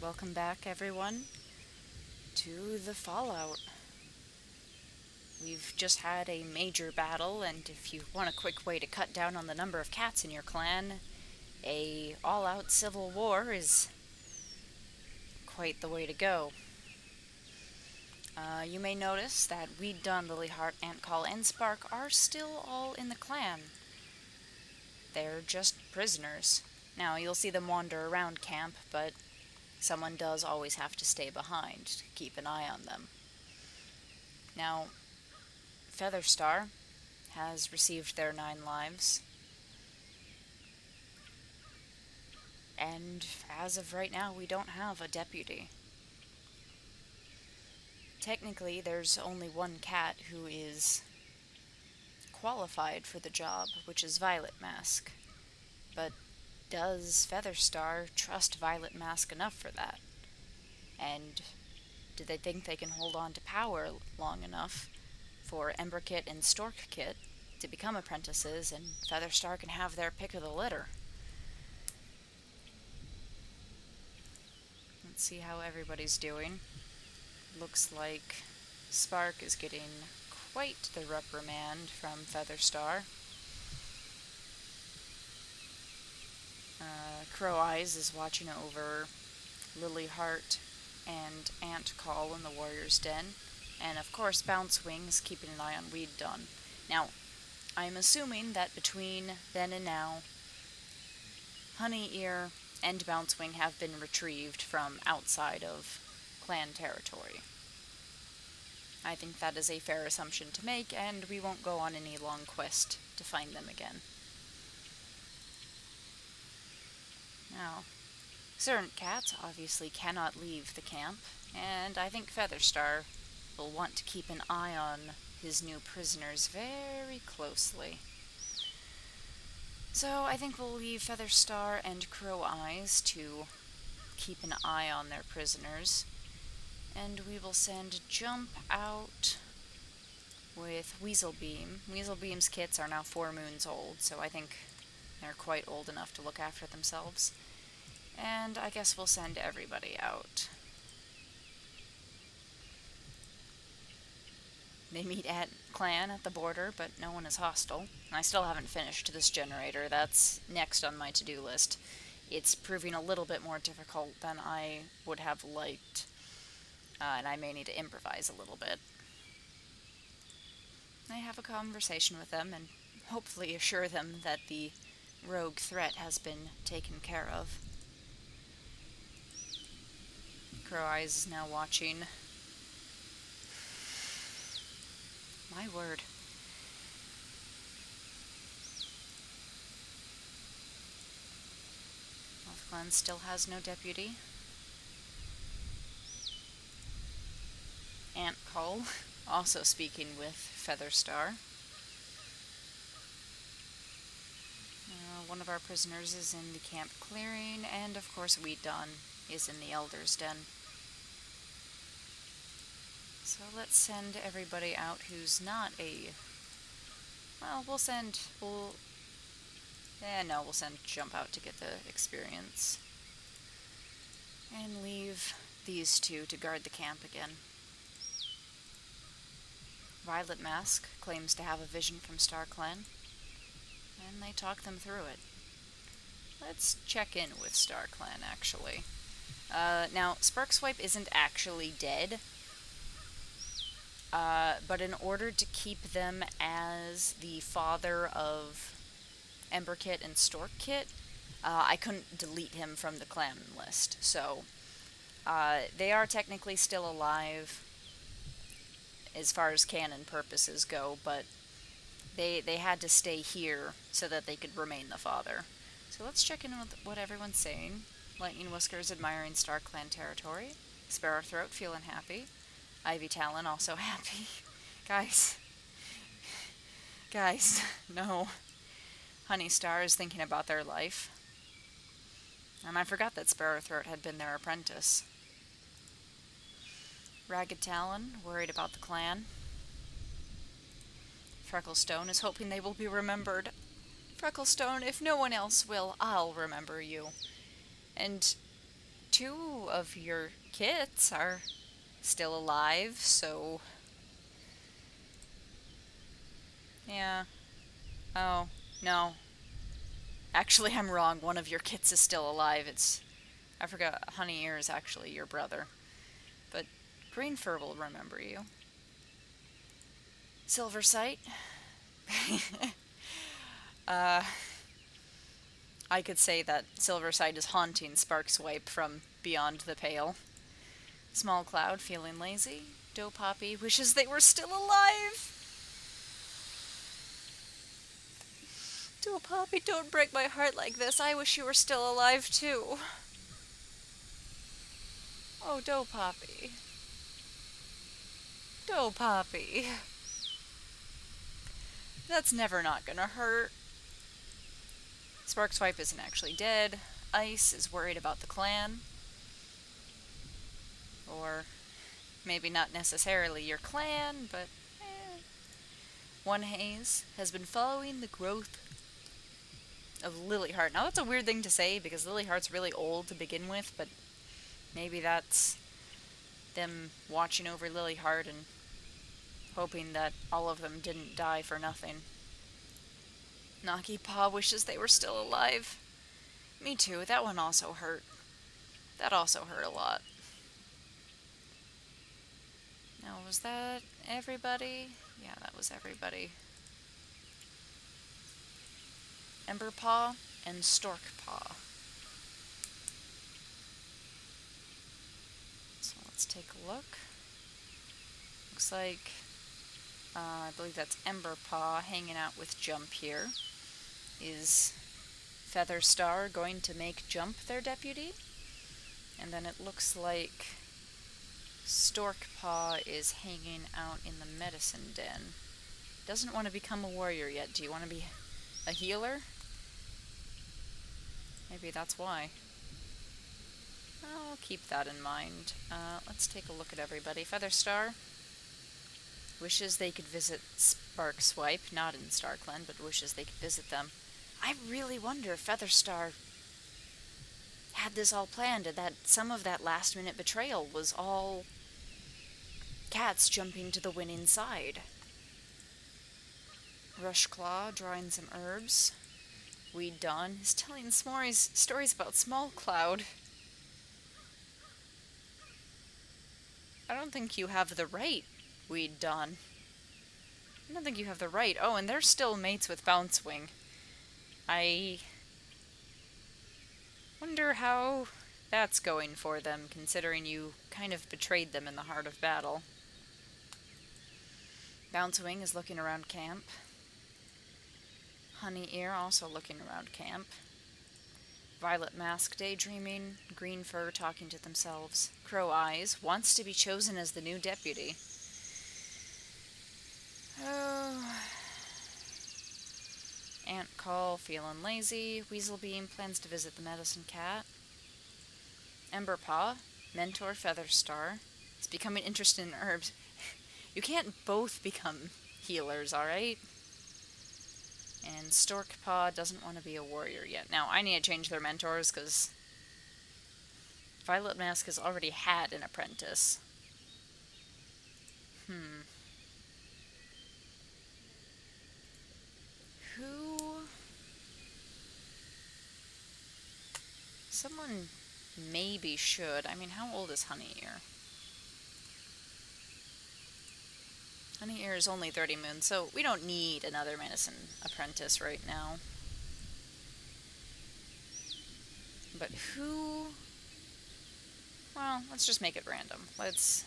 Welcome back, everyone, to the Fallout. We've just had a major battle, and if you want a quick way to cut down on the number of cats in your clan, a all-out civil war is quite the way to go. You may notice that Weeddawn, Lilyheart, Antcall, and Spark are still all in the clan. They're just prisoners. Now, you'll see them wander around camp, but someone does always have to stay behind to keep an eye on them. Now, Featherstar has received their 9 lives, and as of right now, we don't have a deputy. Technically, there's only one cat who is qualified for the job, which is Violet Mask. But does Featherstar trust Violet Mask enough for that? And do they think they can hold on to power long enough for Emberkit and Storkkit to become apprentices, and Featherstar can have their pick of the litter? Let's see how everybody's doing. Looks like Spark is getting quite the reprimand from Featherstar. Crow Eyes is watching over Lilyheart and Antcall in the Warrior's Den, and of course Bouncewing is keeping an eye on Weeddawn. Now, I'm assuming that between then and now, Honeyear and Bouncewing have been retrieved from outside of clan territory. I think that is a fair assumption to make, and we won't go on any long quest to find them again. Now, certain cats obviously cannot leave the camp, and I think Featherstar will want to keep an eye on his new prisoners very closely. So I think we'll leave Featherstar and Crow Eyes to keep an eye on their prisoners, and we will send Jump out with Weaselbeam. Weaselbeam's kits are now 4 moons old, so I think they're quite old enough to look after themselves. And I guess we'll send everybody out. They meet at Clan at the border, but no one is hostile. I still haven't finished this generator. That's next on my to-do list. It's proving a little bit more difficult than I would have liked, and I may need to improvise a little bit. I have a conversation with them and hopefully assure them that the rogue threat has been taken care of. Crow Eyes is now watching. My word. Mothclan still has no deputy. Antcall also speaking with Featherstar. One of our prisoners is in the camp clearing, and of course Weeddawn is in the Elder's Den. So let's send everybody out who's not a... Well, we'll send Jump out to get the experience. And leave these two to guard the camp again. Violet Mask claims to have a vision from Starclan, and they talk them through it. Let's check in with Starclan, actually. Now, Sparkswipe isn't actually dead, but in order to keep them as the father of Emberkit and Storkkit, I couldn't delete him from the clan list. So, they are technically still alive as far as canon purposes go, but they had to stay here so that they could remain the father. So let's check in with what everyone's saying. Lightningwhisker is admiring Starclan territory. Sparrowthroat feeling happy. Ivytalon also happy. Guys, no. Honeystar is thinking about their life. And I forgot that Sparrowthroat had been their apprentice. Raggedtalon, worried about the clan. Frecklestone is hoping they will be remembered. Frecklestone, if no one else will, I'll remember you. And two of your kits are still alive, so... Yeah. Oh, no. Actually, I'm wrong. One of your kits is still alive. I forgot, Honey Ear is actually your brother. But Green Fur will remember you. Silversight. I could say that Silversight is haunting Sparkswipe from beyond the pale. Smallcloud, feeling lazy. Doepoppy wishes they were still alive. Doepoppy, don't break my heart like this. I wish you were still alive too. Oh, Doepoppy. Doepoppy. That's never not gonna hurt. Sparkswipe isn't actually dead. Ice is worried about the clan. Or maybe not necessarily your clan, but One Haze has been following the growth of Lilyheart. Now that's a weird thing to say because Lilyheart's really old to begin with, but maybe that's them watching over Lilyheart and hoping that all of them didn't die for nothing. Nagipaw wishes they were still alive. Me too, that one also hurt. That also hurt a lot. Now, was that everybody? Yeah, that was everybody. Emberpaw and Storkpaw. So let's take a look. Looks like, I believe that's Emberpaw hanging out with Jump here. Is Featherstar going to make Jump their deputy? And then it looks like Storkpaw is hanging out in the medicine den. Doesn't want to become a warrior yet. Do you want to be a healer? Maybe that's why. I'll keep that in mind. Let's take a look at everybody. Featherstar wishes they could visit Sparkswipe, not in Starclan, but wishes they could visit them. I really wonder if Featherstar had this all planned and that some of that last-minute betrayal was all cats jumping to the winning side. Rushclaw drawing some herbs. Weeddawn is telling stories about Smallcloud. I don't think you have the right, Weeddawn. I don't think you have the right. Oh, and they're still mates with Bouncewing. I wonder how that's going for them, considering you kind of betrayed them in the heart of battle. Bouncewing is looking around camp. Honey Ear also looking around camp. Violet Mask daydreaming. Green Fur talking to themselves. Crow Eyes wants to be chosen as the new deputy. Oh. Antcall feeling lazy. Weaselbeam plans to visit the medicine cat. Emberpaw, mentor Featherstar, is becoming interested in herbs. You can't both become healers, alright? And Storkpaw doesn't want to be a warrior yet. Now, I need to change their mentors, because Violet Mask has already had an apprentice. Who... Someone maybe should. I mean, how old is Honey Ear? Honey Ear is only 30 moons, so we don't need another medicine apprentice right now. But who... Well, let's just make it random. Let's...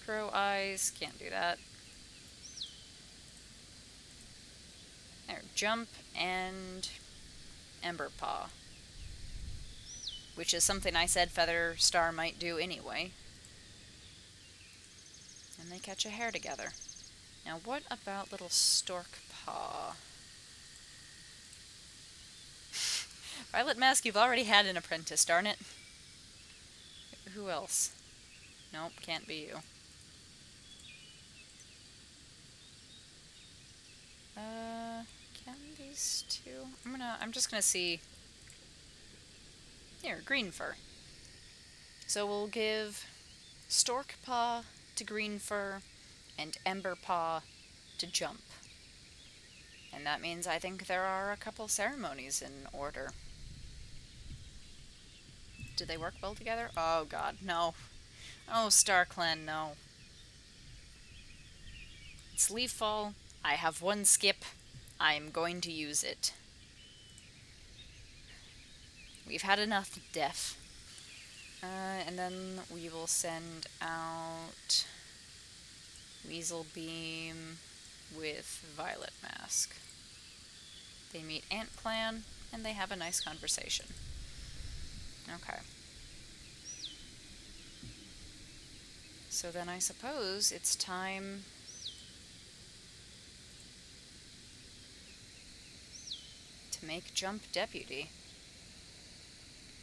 Crow Eyes, can't do that. There, Jump and Emberpaw. Which is something I said Featherstar might do anyway. And they catch a hare together. Now what about little Storkpaw? Violet Mask, you've already had an apprentice, darn it. Who else? Nope, can't be you. Can these two? I'm just gonna see. Here, Green Fur. So we'll give Storkpaw to Greenfur and Emberpaw to Jump. And that means I think there are a couple ceremonies in order. Do they work well together? Oh god, no. Oh, Starclan, no. It's Leaffall. I have one skip. I'm going to use it. We've had enough death. And then we will send out Weaselbeam with Violet Mask. They meet Antclan, and they have a nice conversation. Okay. So then I suppose it's time to make Jump deputy.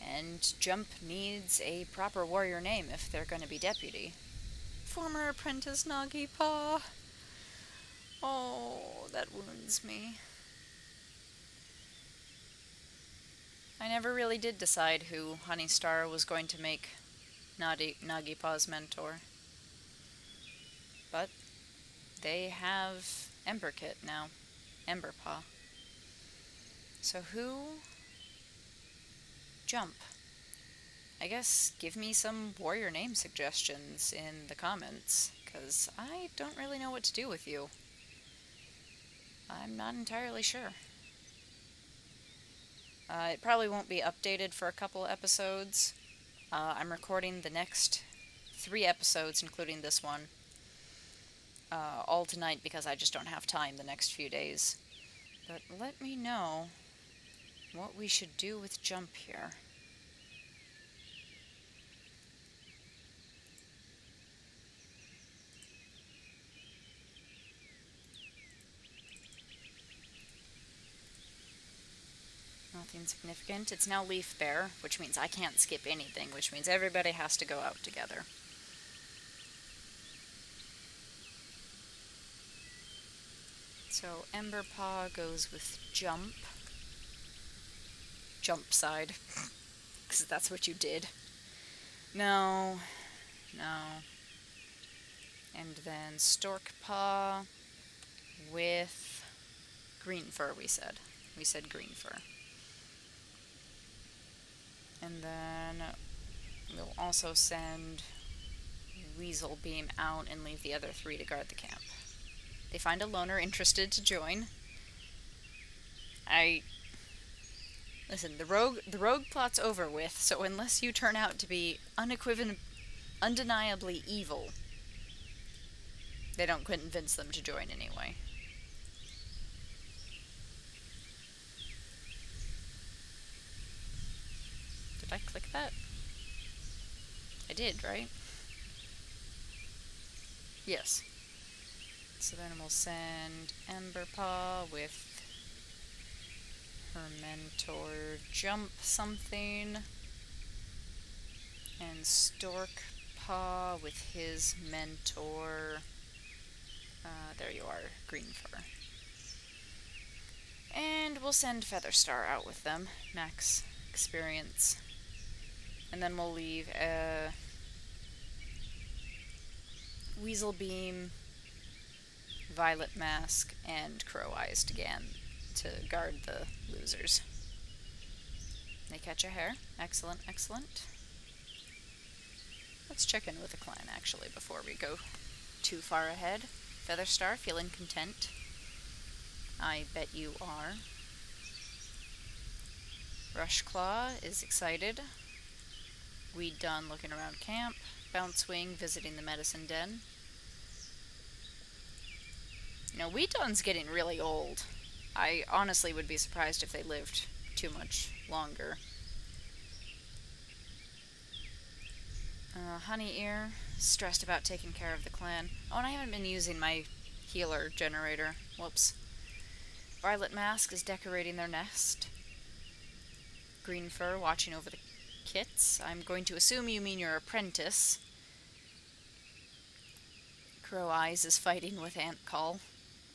And Jump needs a proper warrior name if they're going to be deputy. Former apprentice Nagipaw. Oh, that wounds me. I never really did decide who Honeystar was going to make Nagipaw's mentor. But they have Emberkit now. Emberpaw. So who? Jump. I guess give me some warrior name suggestions in the comments, because I don't really know what to do with you. I'm not entirely sure. It probably won't be updated for a couple episodes. I'm recording the next 3 episodes, including this one, all tonight because I just don't have time the next few days. But let me know what we should do with Jump here. Nothing significant. It's now Leaf Bear, which means I can't skip anything, which means everybody has to go out together. So Emberpaw goes with Jump. Jump side. Because that's what you did. No. No. And then Storkpaw with Greenfur, we said. We said Greenfur. And then we'll also send Weaselbeam out and leave the other 3 to guard the camp. They find a loner interested to join. Listen, the rogue plot's over with, so unless you turn out to be undeniably evil, they don't convince them to join anyway. Did I click that? I did, right? Yes. So then we'll send Emberpaw with her mentor Jump something, and Storkpaw with his mentor, there you are, Greenfur. And we'll send Featherstar out with them, max experience. And then we'll leave Weaselbeam, Violet Mask, and Crow Eyes again to guard the losers. They catch a hare. Excellent, excellent. Let's check in with the clan, actually, before we go too far ahead. Featherstar, feeling content? I bet you are. Rushclaw is excited. Weeddawn looking around camp. Bouncewing visiting the medicine den. You know, Weeddawn's getting really old. I honestly would be surprised if they lived too much longer. Honeyear, stressed about taking care of the clan. Oh, and I haven't been using my healer generator. Whoops. Violet Mask is decorating their nest. Greenfur watching over the kits. I'm going to assume you mean your apprentice. Crow Eyes is fighting with Antcall.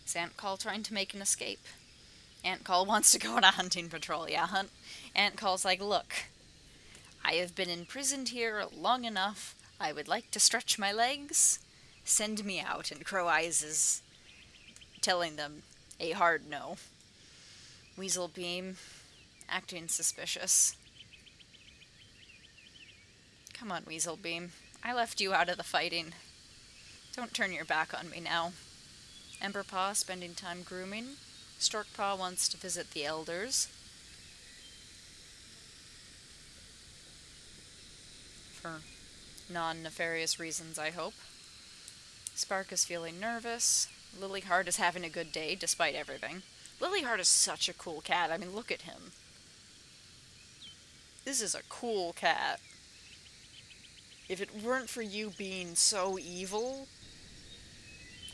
Is Antcall trying to make an escape? Antcall wants to go on a hunting patrol, yeah, Antcall's like, look, I have been imprisoned here long enough. I would like to stretch my legs. Send me out. And Crow Eyes is telling them a hard no. Weaselbeam, acting suspicious. Come on, Weaselbeam. I left you out of the fighting. Don't turn your back on me now. Emberpaw spending time grooming. Storkpaw wants to visit the elders. For non-nefarious reasons, I hope. Spark is feeling nervous. Lilyheart is having a good day, despite everything. Lilyheart is such a cool cat. I mean, look at him. This is a cool cat. If it weren't for you being so evil,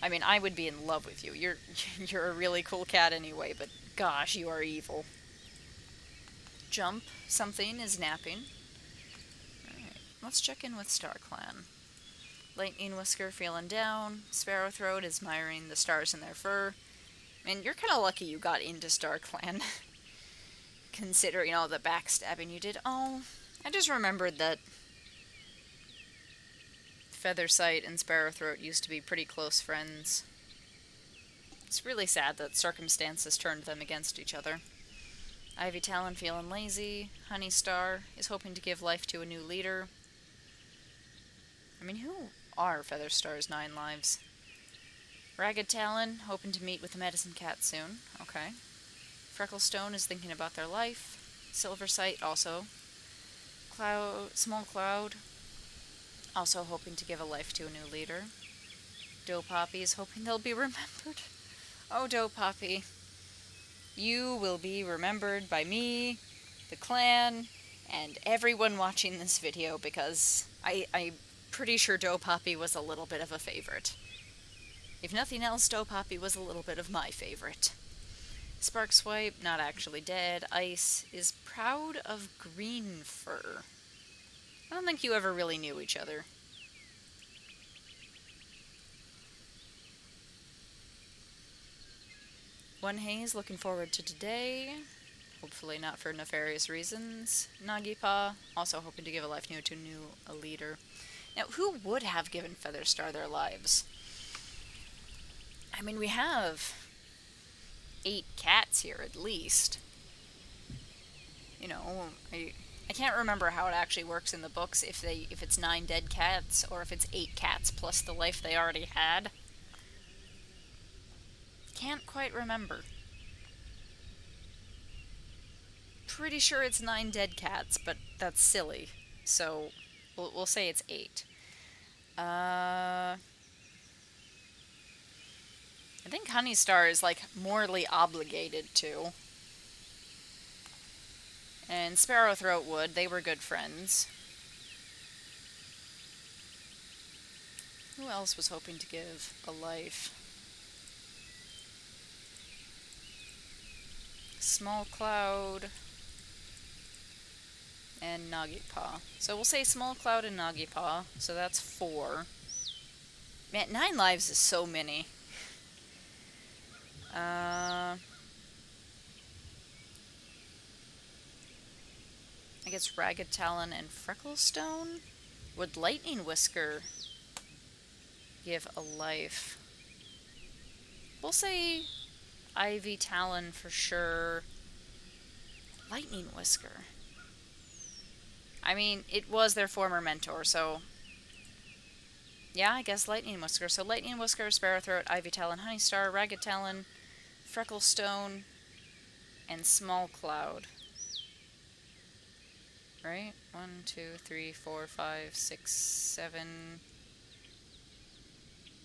I mean, I would be in love with you. You're a really cool cat anyway, but gosh, you are evil. Jump, something is napping. Alright, let's check in with Starclan. Lightningwhisker feeling down. Sparrowthroat is admiring the stars in their fur. And you're kind of lucky you got into Starclan. Considering all the backstabbing you did. Oh, I just remembered that Feathersight and Sparrowthroat used to be pretty close friends. It's really sad that circumstances turned them against each other. Ivytalon feeling lazy. Honeystar is hoping to give life to a new leader. I mean, who are Featherstar's 9 lives? Raggedtalon hoping to meet with the medicine cat soon. Okay. Frecklestone is thinking about their life. Silversight also. Smallcloud also hoping to give a life to a new leader. Doepoppy is hoping they'll be remembered. Oh, Doepoppy. You will be remembered by me, the clan, and everyone watching this video, because I'm pretty sure Doepoppy was a little bit of a favorite. If nothing else, Doepoppy was a little bit of my favorite. Sparkswipe, not actually dead. Ice is proud of green fur. I don't think you ever really knew each other. One Haze looking forward to today. Hopefully not for nefarious reasons. Nagipaw also hoping to give a life to a leader. Now, who would have given Featherstar their lives? I mean, we have 8 cats here at least. You know, I can't remember how it actually works in the books, if it's 9 dead cats or if it's 8 cats plus the life they already had. Can't quite remember. Pretty sure it's 9 dead cats, but that's silly. So we'll say it's 8. I think Honeystar is like morally obligated to. And Sparrowthroat would. They were good friends. Who else was hoping to give a life? Smallcloud and Nagipaw. So we'll say Smallcloud and Nagipaw. So that's 4. Man, 9 lives is so many. I guess Raggedtalon and Frecklestone? Would Lightningwhisker give a life? We'll say Ivytalon for sure. Lightningwhisker. I mean, it was their former mentor, so yeah, I guess Lightningwhisker. So Lightningwhisker, Sparrowthroat, Ivytalon, Honeystar, Raggedtalon, Frecklestone, and Smallcloud. Right? 1, 2, 3, 4, 5, 6, 7.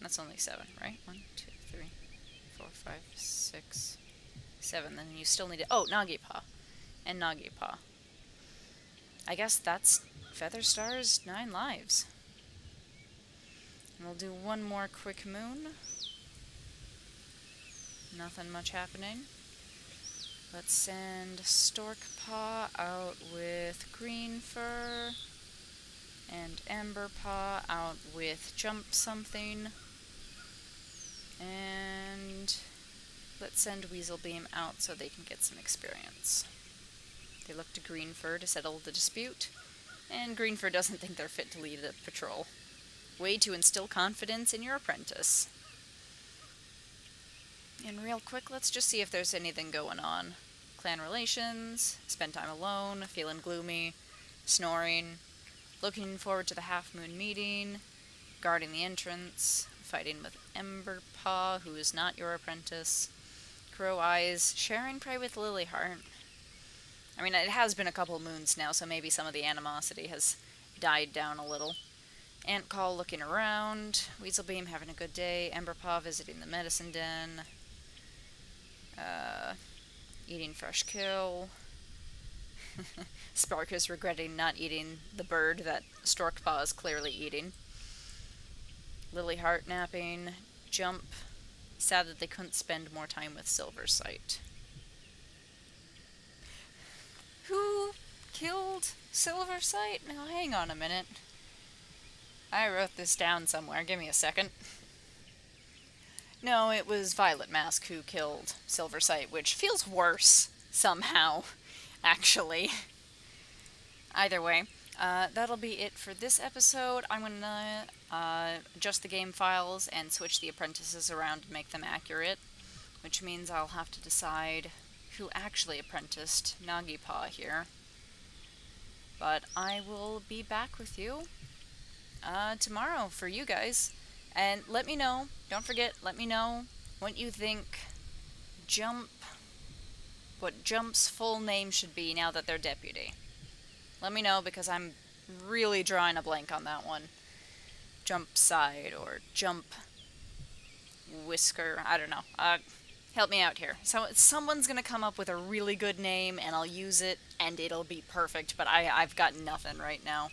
That's only 7, right? 1, 2, 3, 4, 5, 6, 7. Then you still need to... Oh, Nagipaw. And Nagipaw. I guess that's Featherstar's 9 lives. And we'll do one more quick moon. Nothing much happening. Let's send Storkpaw out with green fur. And Emberpaw out with jump something. And let's send Weaselbeam out so they can get some experience. They look to green fur to settle the dispute. And Greenfur doesn't think they're fit to lead a patrol. Way to instill confidence in your apprentice. And real quick, let's just see if there's anything going on. Clan relations, spend time alone, feeling gloomy, snoring, looking forward to the half-moon meeting, guarding the entrance, fighting with Emberpaw, who is not your apprentice, Crow Eyes, sharing prey with Lilyheart. I mean, it has been a couple moons now, so maybe some of the animosity has died down a little. Antcall looking around, Weaselbeam having a good day, Emberpaw visiting the medicine den, eating fresh kill, Sparkus regretting not eating the bird that Storkpaw is clearly eating, Lilyheart napping, Jump, sad that they couldn't spend more time with Silversight. Who killed Silversight? Now hang on a minute. I wrote this down somewhere, give me a second. No, it was Violet Mask who killed Silversight, which feels worse, somehow, actually. Either way, that'll be it for this episode. I'm gonna adjust the game files and switch the apprentices around to make them accurate, which means I'll have to decide who actually apprenticed Nagipaw here. But I will be back with you tomorrow for you guys. And let me know, don't forget, let me know what you think what Jump's full name should be now that they're deputy. Let me know, because I'm really drawing a blank on that one. Jump Side or Jump Whisker, I don't know. Help me out here. So someone's gonna come up with a really good name and I'll use it and it'll be perfect, but I've got nothing right now.